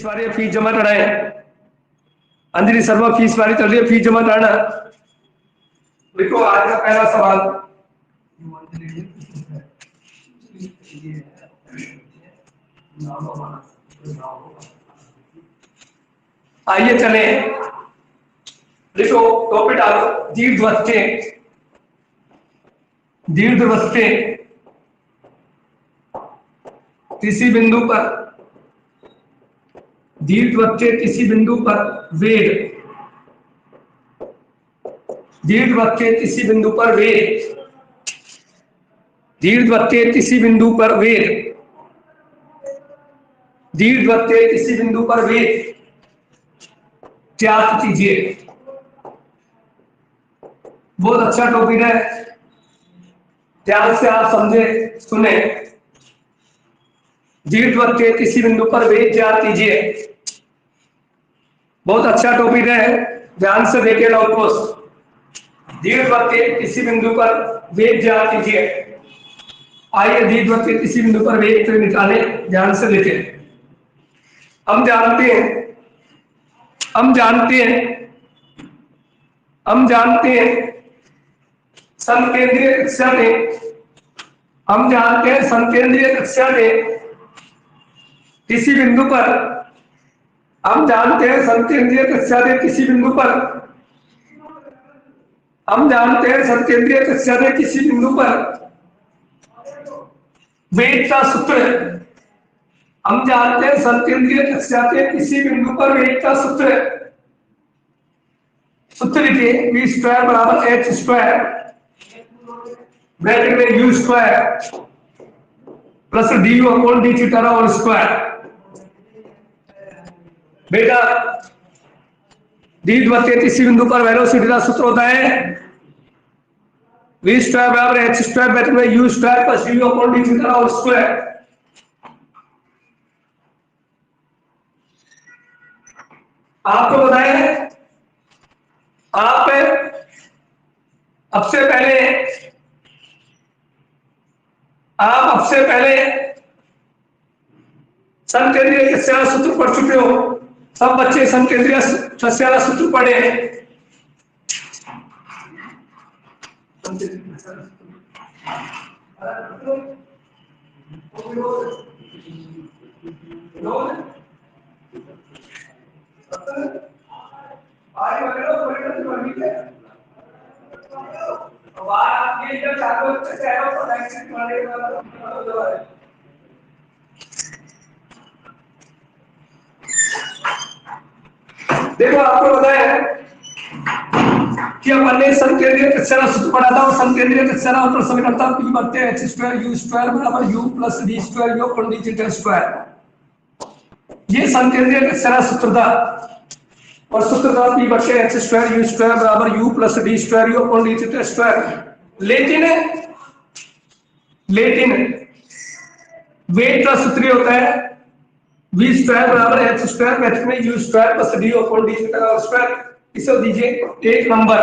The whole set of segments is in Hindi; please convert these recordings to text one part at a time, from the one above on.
वाली है, फीस जमा कराए। अंजलि शर्मा फीस वाली चल रही है, फीस जमा कराना। देखो आज का पहला सवाल, आइए चले। देखो टॉपिक डालो, दीर्घवृत्ते। दीर्घवृत्ते किसी बिंदु पर, दीर्घवृत्ते किसी बिंदु पर वेग, दीर्घवृत्ते किसी बिंदु पर वेग, दीर्घवृत्ते किसी बिंदु पर वेग, दीर्घवृत्ते किसी बिंदु पर वेग ज्ञात कीजिए। बहुत अच्छा टॉपिक है, ध्यान से आप समझे सुने। दीर्घवृत्ते किसी बिंदु पर वेग ज्ञात कीजिए, बहुत अच्छा टॉपिक है, ध्यान से देखिए नोटबुक। दीर्घवृत्ते किसी बिंदु पर वेग ज्ञात कीजिए। आइए दीर्घवृत्ते किसी बिंदु पर वेग निकाले, ध्यान से देखें। हम जानते हैं, हम जानते हैं, हम जानते हैं समकेंद्रीय कक्षा में, हम जानते हैं समकेंद्रीय कक्षा में किसी बिंदु पर, हम जानते हैं समकेंद्रीय कक्षा में किसी बिंदु पर, हम जानते हैं समकेंद्रीय कक्षा में किसी बिंदु पर वेग का सूत्र, हम जानते हैं समकेंद्रीय कक्षा के किसी बिंदु पर वेग का सूत्र। सूत्र लिखिए, v स्क्वायर बराबर h स्क्वायर ब्रैकेट में u square plus du upon d theta whole square. बेटा दीर्घवृत्तीय किसी बिंदु पर वेलोसिटी का सूत्र होता है v स्क्वायर बराबर h स्क्वायर ब्रैकेट में u square plus du upon d theta whole square. आपको बताएं, आप अब से पहले, आप अब से पहले समकेंद्रीय कक्षा सूत्र पढ़ चुके हो। सब बच्चे समकेंद्रीय कक्षा सूत्र पढ़े। देखो आपको बताया कि अपन ने समकेंद्रीय कक्षा सूत्र पढ़ा था, और समकेंद्रीय कक्षा ऊपर समीकरण था p बटे h स्क्वायर u स्क्वायर बराबर u plus d square u upon d theta square. ये समकेंद्रीय कक्षा सूत्र था, और सूत्र था p बटे h स्क्वायर u स्क्वायर बराबर u plus d square u upon d theta square. लेकिन वेग का सूत्र होता है v स्क्वायर बराबर h स्क्वायर ब्रैकेट में u square plus d upon d theta square. इसे दीजिए एक नंबर।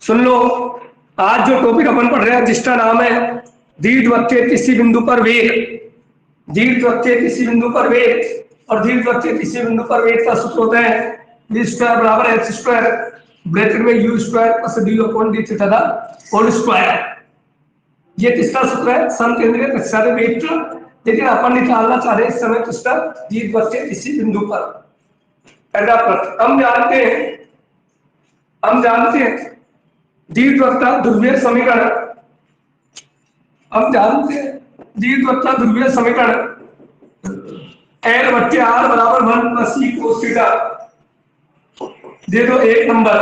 सुन लो, आज जो टॉपिक अपन पढ़ रहे हैं जिसका नाम है दीर्घवृत्तीय किसी बिंदु पर वेग, दीर्घवृत्तीय किसी बिंदु पर वेग और दीर्घवृत्तीय किसी बिंदु पर वेग का सूत्र होता है v स्क्वायर बराबर h स्क्वायर ब्रैकेट में u square plus d upon d theta whole square. ये किसका सूत्र है? समकेंद्रीय कक्षा के वेग का। लेकिन अपन निकालना चाह रहे हैं इस समय किसका? दीर्घवृत्तीय किसी बिंदु पर। पहला प्रश्न, हम जानते हैं दीर्घवृत्त ध्रुवीय समीकरण, हम जानते हैं दीर्घवृत्त ध्रुवीय समीकरण L बट्टे R बराबर 1 प्लस E cos थीटा। दे दो एक नंबर।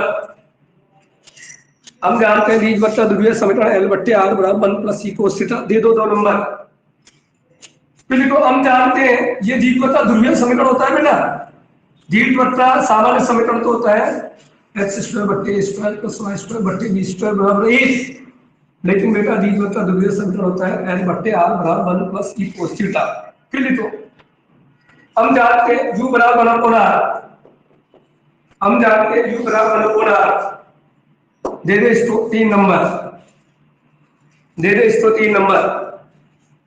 हम जानते हैं दीर्घवृत्त ध्रुवीय समीकरण L बट्टे R बराबर 1 प्लस E cos थीटा। दे दो 2 नंबर। फिर देखो हम जानते हैं ये दीर्घवृत्त ध्रुवीय समीकरण होता है बेटा। दीर्घवृत्त सामान्य समीकरण तो होता है x स्क्वायर बट्टे a square plus y square बट्टे b स्क्वायर बराबर 1। लेकिन बेटा दीर्घवृत्त ध्रुवीय समीकरण होता है L बट्टे R बराबर 1 प्लस E cos थीटा। फिर लिखो, हम जानते हैं u बराबर 1 अपॉन r, हम जानते हैं u बराबर 1 अपॉन r। दे दे इसको 3 नंबर, दे दे इसको 3 नंबर।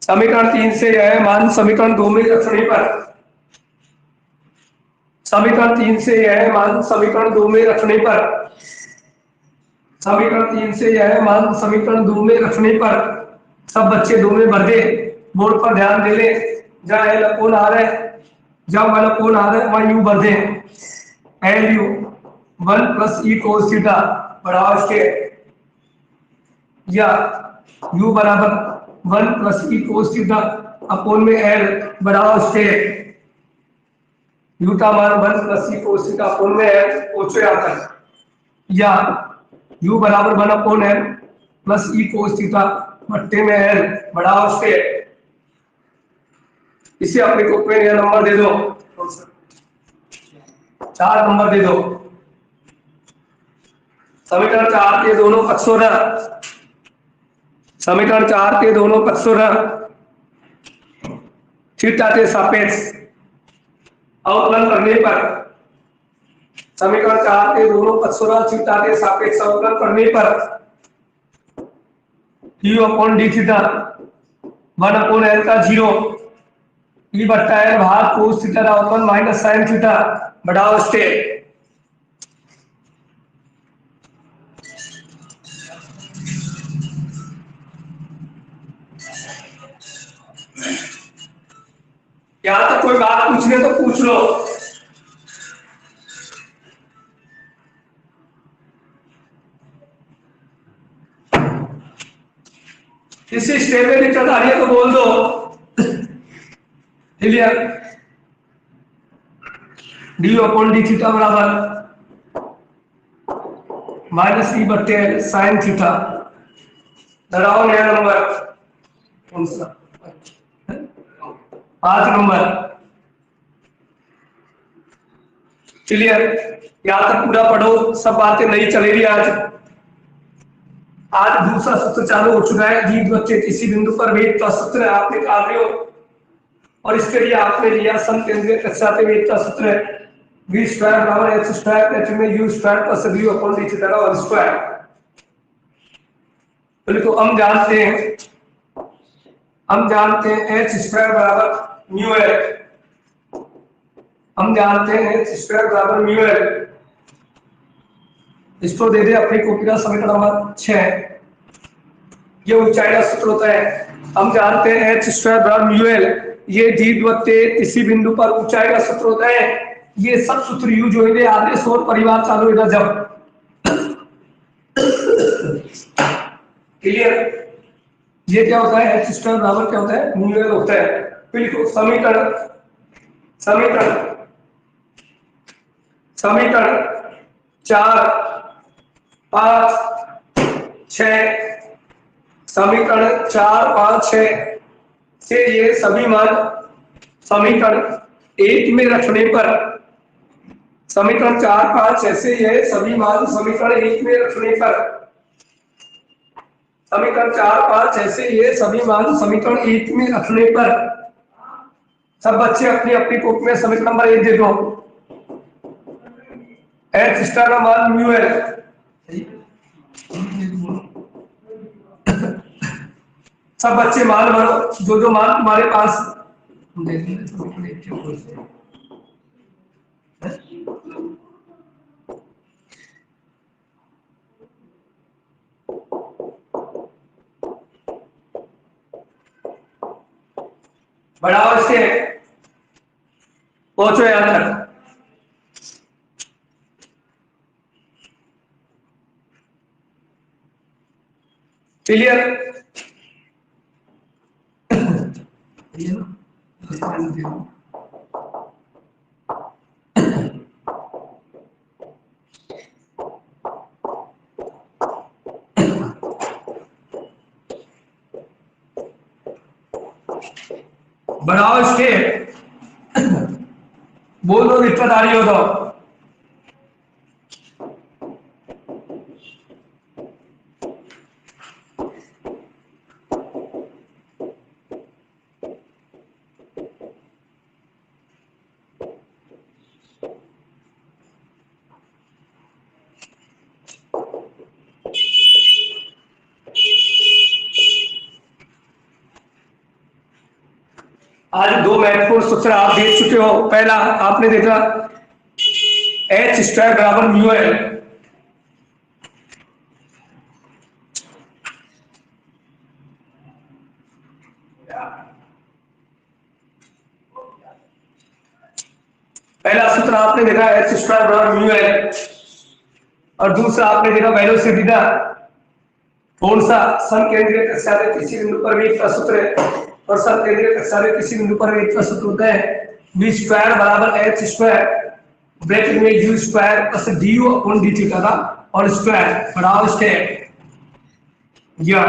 समीकरण 3 से यह मान समीकरण 2 में रखने पर, समीकरण 3 से यह मान समीकरण 2 में रखने पर, समीकरण 3 से यह मान समीकरण 2 में रखने पर सब बच्चे 2 में भर दे। बोर्ड पर ध्यान दे ले, जहाँ एल अपोन आर है, जहाँ वन अपोन आर है वहाँ यू भर दे। एल यू 1 प्लस ई कोस थीटा बढ़ाओ इसके, या u बराबर 1 प्लस ई कोस थीटा अपोन में एल बढ़ाओ इसके, u का मान 1 प्लस ई कोस थीटा अपोन में एल पहुंचो यहाँ तक, या u बराबर 1 अपोन एल प्लस ई कोस थीटा बट्टे में एल बढ़ाओ इसके। इसे अपने को यह नंबर दे दो, 4 नंबर दे दो। समीकरण 4 के दोनों पक्षों ना, समीकरण 4 के दोनों पक्षों ना थीटा के सापेक्ष अवकलन करने पर, समीकरण 4 के दोनों पक्षों ना थीटा के सापेक्ष अवकलन करने पर u upon D theta 1 upon L का 0 ई बट्टा एल भाग कोस थीटा का अवकलन माइनस साइन थीटा बढ़ाओ इसके। यहाँ तक कोई बात पूछने तो पूछ लो। किसी स्टेप में दिक्कत आ रही है तो बोल दो। Clear? D upon D theta बराबर माइनस ई बट्टे साइन थीटा, लगाओ नया नंबर, कौन सा 5 नंबर। क्लियर? यहां तक पूरा पढ़ो, सब बातें नहीं चलेगी आज। आज दूसरा सूत्र चालू हो चुका है, जीत बच्चे किसी बिंदु पर वेग का सूत्र आप निकाल रहे हो, और इसके लिए आपने लिया समकेंद्रीय कक्षा पे वेग का सूत्र है, v स्क्वायर बराबर h स्क्वायर h में u square plus w upon d theta का होल स्क्वायर। तो हम जानते हैं, हम जानते हैं h स्क्वायर बराबर म्यू एल, हम जानते हैं h स्क्वायर बराबर म्यू एल। इसको दे दे अपनी कॉपी का समीकरण नंबर 6, ये ऊंचाई का सूत्र होता है। हम जानते हैं h स्क्वायर बराबर म्यू एल, ये दीर्घवृत्तीय किसी बिंदु पर ऊंचाई का सूत्र होता है। ये सब सूत्र यूज होंगे आदेश और परिवार चालू होगा जब। क्लियर? ये क्या होता है, h स्क्वायर बराबर क्या होता है, म्यू एल होता है। बिल्कुल समीकरण समीकरण समीकरण 4, 5, 6, समीकरण 4, 5, 6 से ये सभी मान समीकरण 1 में रखने पर, समीकरण 4, 5, 6 से ये सभी मान समीकरण 1 में रखने पर, समीकरण 4, 5, 6 से ये सभी मान समीकरण 1 में रखने पर सब बच्चे अपनी अपनी कॉपी में समीकरण नंबर 1 दे दो। h स्टार का मान म्यू है, सब बच्चे मान भरो जो जो मान तुम्हारे पास। बढ़ाओ इसके, पहुंचो यहां तक। क्लियर? बढ़ाओ इसके, बोल दो दिक्कत आ रही हो तो। आज दो महत्वपूर्ण सूत्र आप देख चुके हो। पहला आपने देखा एच स्क्वायर बराबर म्यू एल, पहला सूत्र आपने देखा एच स्क्वायर बराबर म्यू एल, और दूसरा आपने देखा वेलोसिटी का कौन सा, सम केंद्रीय कक्षा में किसी बिंदु पर वेग का सूत्र है, और सम केंद्रीय कक्षा में किसी बिंदु पर वेग का सूत्र होता है v स्क्वायर बराबर एच स्क्वायर ब्रैकेट में u square plus du upon D theta का और स्क्वायर बढ़ाओ स्टेप या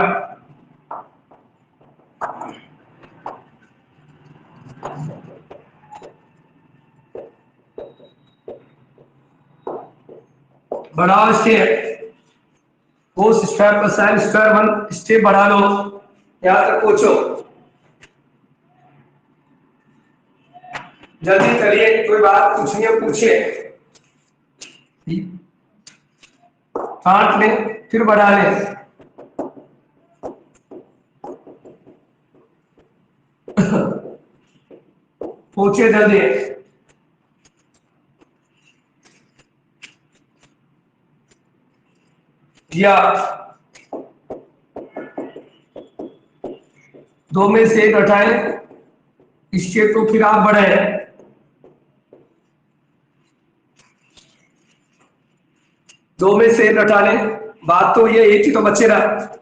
बढ़ाओ step cos square plus sine square 1 step बढ़ा लो, यहां तक पहुंचो। जल्दी करिए, कोई बात पूछनी है पूछिए। काट ले फिर बढ़ा ले, पूछिए जल्दी। या दो में से एक हटाएं, इसके तो फिर आप बढ़े। दो में से एक हटा लें, बात तो ये एक ही तो बचे रहा,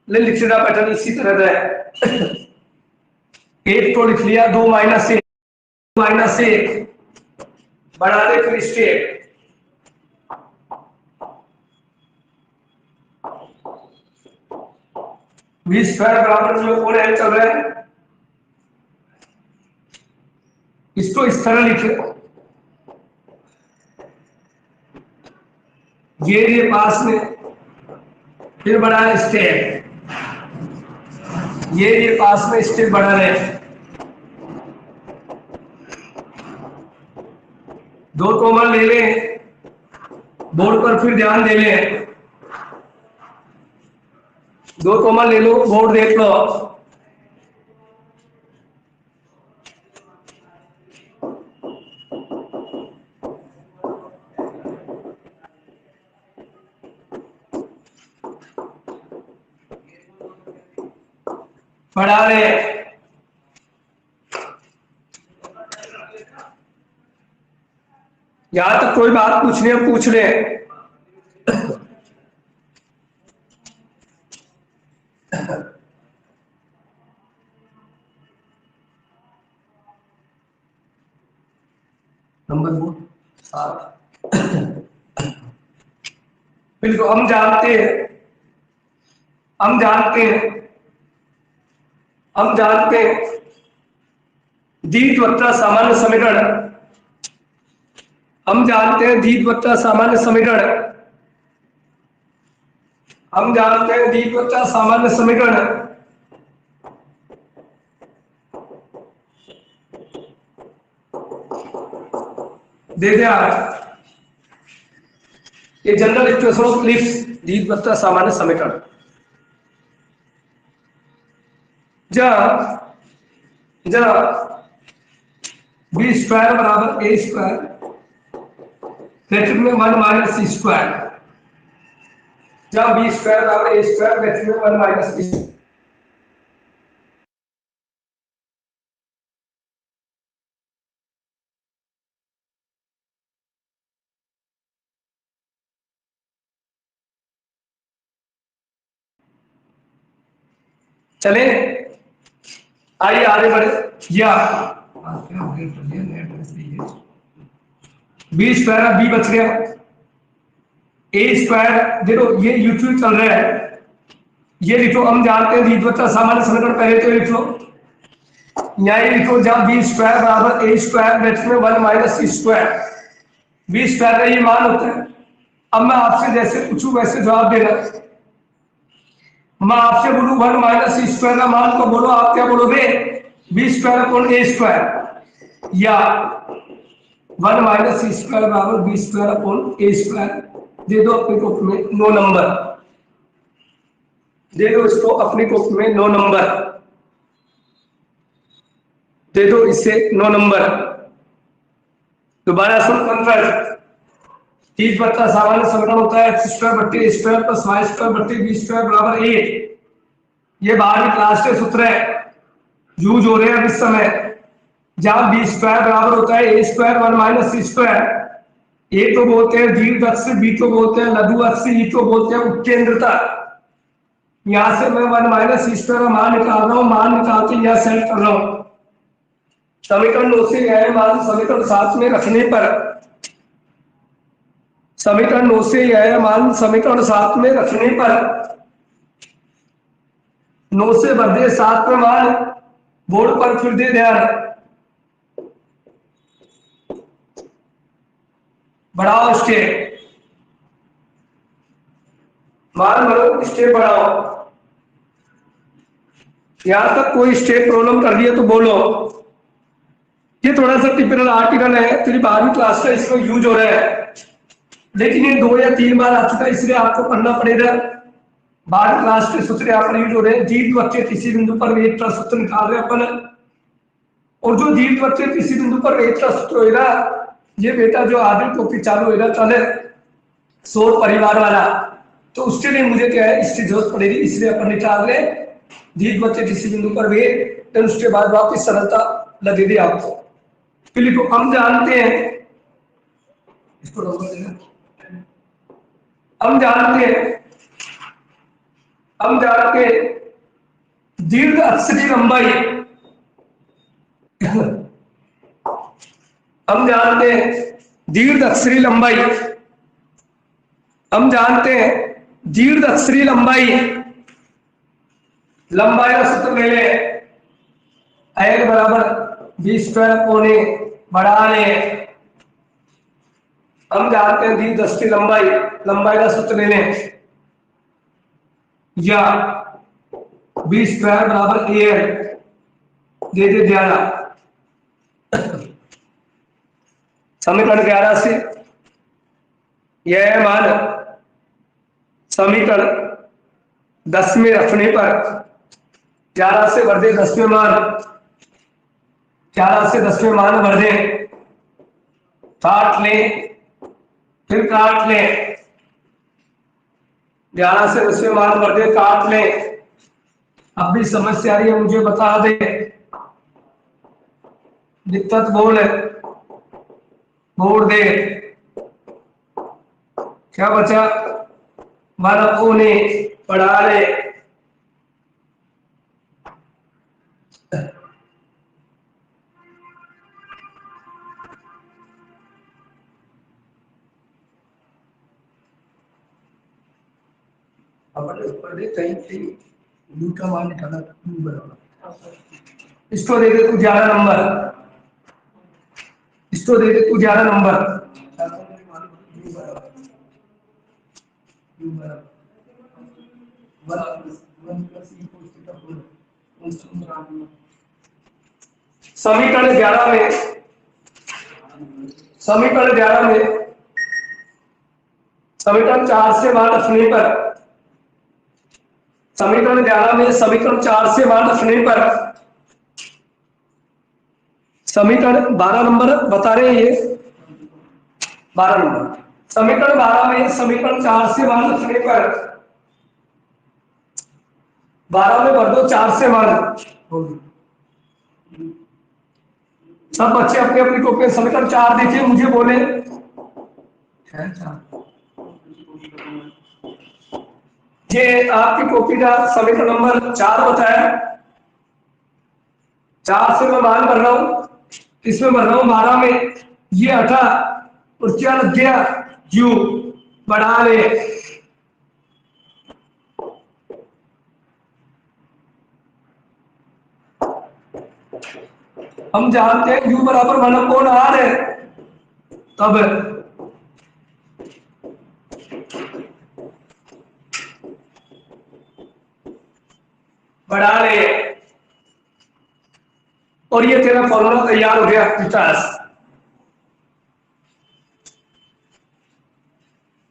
लिख लेना पैटर्न इसी तरह का है। एक तो लिख लिया, दो माइनस एक बढ़ा दे फिर स्टेप v स्क्वायर बराबर जो कौन है चल रहा है, इसको इस तरह लिखे, ये पास में फिर बढ़ा स्टेप, ये पास में स्टेप बढ़ा रहे, दो कॉमन ले लें, बोर्ड पर फिर ध्यान दे लें, दो कॉमन ले लो, बोर्ड देख लो। बढ़ा ले, यहां तक कोई बात पूछनी है पूछ ले। नंबर 7 बिल्कुल हम जानते हैं, हम जानते हैं द्वित्वता सामान्य समीकरण, हम जानते हैं द्वित्वता सामान्य समीकरण, हम जानते हैं द्वित्वता सामान्य समीकरण। दे दिया ये जनरल इक्वेशन ऑफ लिफ्ट द्वित्वता सामान्य समीकरण। जब बी स्क्वायर बराबर ए स्क्वायर ब्रैकेट में 1 माइनस सी स्क्वायर, जब बी स्क्वायर बराबर ए स्क्वायर ब्रैकेट में 1 माइनस सी, चले आइए आगे बढ़े। या बी स्क्वायर बी बच गया, ए स्क्वायर देखो ये यूट्यूब चल रहा है, ये लिखो, हम जानते हैं द्वित्वता सामान्य समीकरण पहले तो लिख लो, यहाँ लिखो जब बी स्क्वायर बराबर ए स्क्वायर ब्रैकेट में 1 माइनस सी स्क्वायर, बी स्क्वायर का ये मान होता है। अब मैं आपसे जैसे पूछूं वैसे जवाब देना, मैं आपसे बोलूं 1 माइनस सी स्क्वायर का मान तो बोलो, आप क्या बोलोगे, बी स्क्वायर अपॉन ए स्क्वायर, या 1 माइनस सी स्क्वायर बराबर बी स्क्वायर अपॉन ए स्क्वायर। दे दो अपनी कॉपी में 9 नंबर, दे दो इसको अपनी कॉपी में 9 नंबर, दे दो इससे 9 नंबर। दोबारा सुन कन्वर्ट। 30 बट्टा सामान्य समीकरण होता है x स्क्वायर बट्टे a square plus y square बट्टे b स्क्वायर बराबर 8। ये बाहरी क्लास के सूत्र है यूज हो रहे हैं अब इस समय, जहां बी स्क्वायर बराबर होता है ए स्क्वायर 1 माइनस सी स्क्वायर। ए को बोलते हैं दीर्घ अक्ष, बी को बोलते हैं लघु अक्ष, ई को बोलते हैं उत्केंद्रता। यहां से मैं 1 माइनस सी स्क्वायर का मान निकाल रहा हूं, मान निकाल के यहां सेट कर रहा हूं। समीकरण 9 से यह मान समीकरण 7 में रखने पर, समीकरण 9 से यह मान समीकरण 7 में रखने पर 9 से बढ़े 7 में मान बोर्ड पर फिर दे ध्यान, बढ़ाओ स्टेप, मान बढ़ो स्टेप बढ़ाओ। यहां तक कोई स्टेप प्रॉब्लम कर दिया तो बोलो। ये थोड़ा सा टिपिकल आर्टिकल है, फिर 12वीं क्लास का इसमें यूज हो रहा है, लेकिन ये 2 या 3 बार आ चुका है, इसलिए आपको पढ़ना पड़ेगा। 12वीं क्लास के सूत्र यहाँ पर यूज हो रहे हैं। दीर्घवृत्तीय किसी बिंदु पर वेग का सूत्र निकाल रहे हैं अपन, और जो दीर्घवृत्तीय किसी बिंदु पर वेग का सूत्र होगा, ये बेटा जो आगे टॉपिक चालू होगा कल सौर परिवार वाला, तो उसके लिए मुझे क्या है इसकी जरूरत पड़ेगी, इसलिए अपन निकाल रहे दीर्घवृत्तीय किसी बिंदु पर वेग, फिर उसके बाद वापिस सरलता लगेगी आपको। फिर लिखो हम जानते हैं, इसको हम जानते हैं दीर्घ अक्ष की लंबाई, हम जानते हैं दीर्घ अक्षरी लंबाई, हम जानते हैं दीर्घ अक्षरी लंबाई, लंबाई का सूत्र ले ले, L बराबर b स्क्वायर कोने बढ़ा ले। हम जानते हैं दीर्घ अक्षरी लंबाई, लंबाई का सूत्र ले लें, या b स्क्वायर बराबर AL दे दे दिया। समीकरण 11 से यह मान समीकरण 10 में रखने पर 11 से बढ़ दे 10वें मान, 11 से 10वें मान बढ़ दे, काट ले फिर काट ले, 11 से 10वें मान बढ़ दे काट ले। अब भी समस्या आ रही है मुझे बता दे, दिक्कत बोल बोल दे। क्या बचा, मानकों ने पढ़ा ले, कहीं कहीं यू का मान निकाला, इसको दे दे तू 11 नंबर, इसको दे दे तू 11 नंबर। समीकरण 11 में, समीकरण 11 में समीकरण 4 से मान रखने पर, समीकरण 11 में समीकरण 4 से मान रखने पर, समीकरण 12 नंबर बता रहे हैं ये 12 नंबर, समीकरण 12 में समीकरण 4 से मान रखने पर, 12 में भर दो 4 से मान। सब बच्चे अपने अपनी कॉपी समीकरण 4 देखिए, मुझे बोले ये आपकी कॉपी का समीकरण नंबर 4 बताया, 4 से मैं मान भर रहा हूं, इसमें भर रहा हूं 12 में, ये हटा और क्या लग गया यू, बढ़ा ले। हम जानते हैं u बराबर 1/r है, तब बढ़ा ले, और ये तेरा फॉर्मूला तैयार हो गया विकास।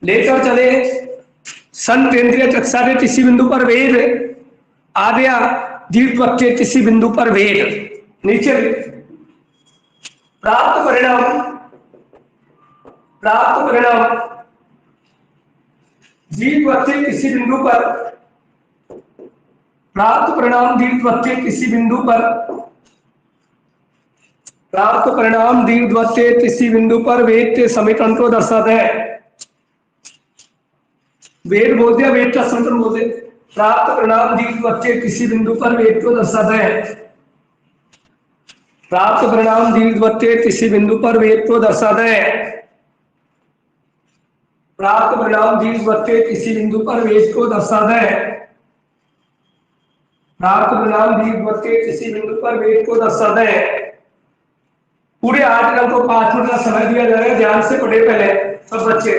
लेकर चले सन केंद्रीय कक्षा के किसी बिंदु पर वेग आ गया, दीर्घवृत्तीय किसी बिंदु पर वेग, नीचे प्राप्त परिणाम द्वितीय किसी बिंदु पर, प्राप्त परिणाम द्वितीय किसी बिंदु पर, प्राप्त परिणाम द्वितीय किसी बिंदु पर वेग के समीकरण को दर्शाते हैं। वेग बोलते हैं, वेग का समीकरण बोलते हैं। प्राप्त परिणाम द्वितीय किसी बिंदु पर वेग को दर्शाते हैं। प्राप्त परिणाम द्वितीय किसी बिंदु पर वेग को दर्शाते हैं। प्राप्त परिणाम द्वितीय किसी बिंदु पर वेग को दर्शाते हैं। प्राप्त परिणाम द्वितीय किसी बिंदु पर वेग को दर्शाते हैं। पूरे आर्टिकल को 5 मिनट का समय दिया जाएगा, ध्यान से पढ़े पहले सब बच्चे।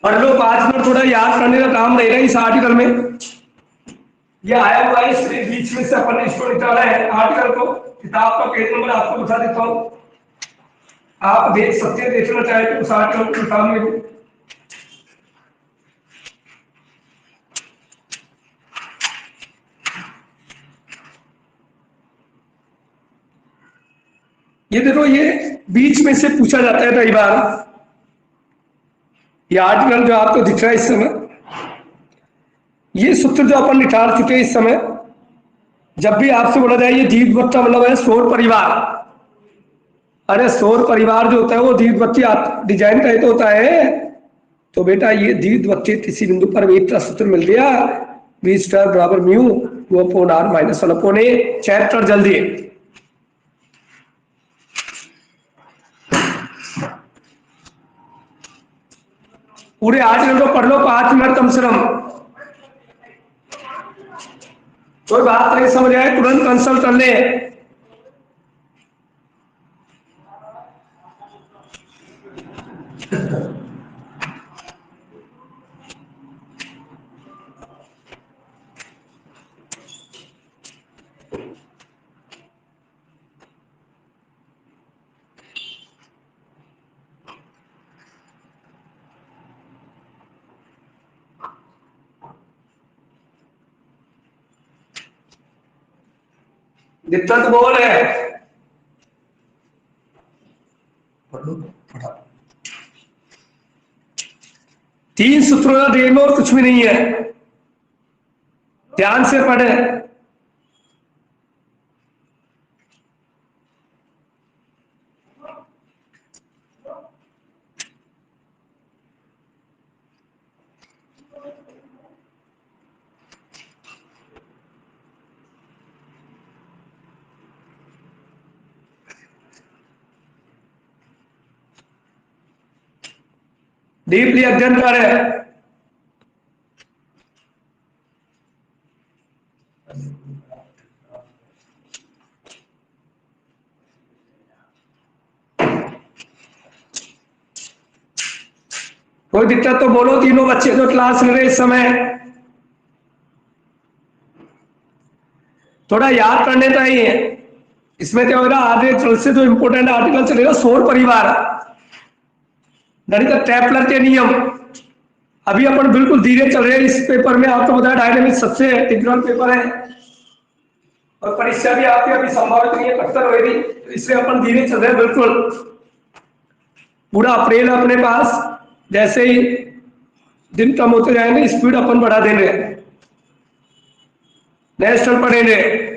पढ़ लो 5 मिनट, थोड़ा याद करने का काम रहेगा इस आर्टिकल में। ये आया हुआ है, इसके बीच में से अपन ने इसको निकाला है आर्टिकल को। किताब का पेज नंबर आपको बता देता हूं, आप देख सकते हैं, देखना चाहे तो उस आर्टिकल को किताब में। ये देखो, ये बीच में से पूछा जाता है कई बार। ये आर्टिकल जो आपको दिख रहा है इस समय, ये सूत्र जो अपन निकाल चुके हैं इस समय। जब भी आपसे बोला जाए ये दीर्घवृत्त मतलब है सौर परिवार, अरे सौर परिवार जो होता है वो दीर्घवृत्तीय डिजाइन का तो होता है। तो बेटा ये दीर्घवृत्तीय किसी बिंदु पर वेग का सूत्र मिल गया, v स्टार बराबर म्यू 2/r - 1/a। चैप्टर जल्दी पूरे आर्टिकल को पढ़ लो 5 मिनट कम से कम। कोई बात नहीं समझ आए तुरंत कंसल्ट कर ले। दिक्कत बोल है, पढ़ा 3 सूत्रों का देख लो और कुछ भी नहीं है, ध्यान से पढ़े। डीपली अध्ययन करे। कोई दिक्कत तो बोलो, तीनों बच्चे जो क्लास ले रहे इस समय। थोड़ा याद करने चाहिए। इसमें क्या होगा, आधे चल से जो इंपोर्टेंट आर्टिकल चलेगा सौर परिवार, गणित टेपलर के नियम। अभी अपन बिल्कुल धीरे चल रहे हैं इस पेपर में। आपको बताया डायनेमिक्स सबसे टिपिकल पेपर है और परीक्षा भी आपकी अभी संभावित नहीं है, 71 होगी, तो इसलिए अपन धीरे चल रहे हैं बिल्कुल। पूरा अप्रैल अपने पास, जैसे ही दिन कम होते जाएंगे स्पीड अपन बढ़ा देंगे। नेक्स्ट पढ़ेंगे।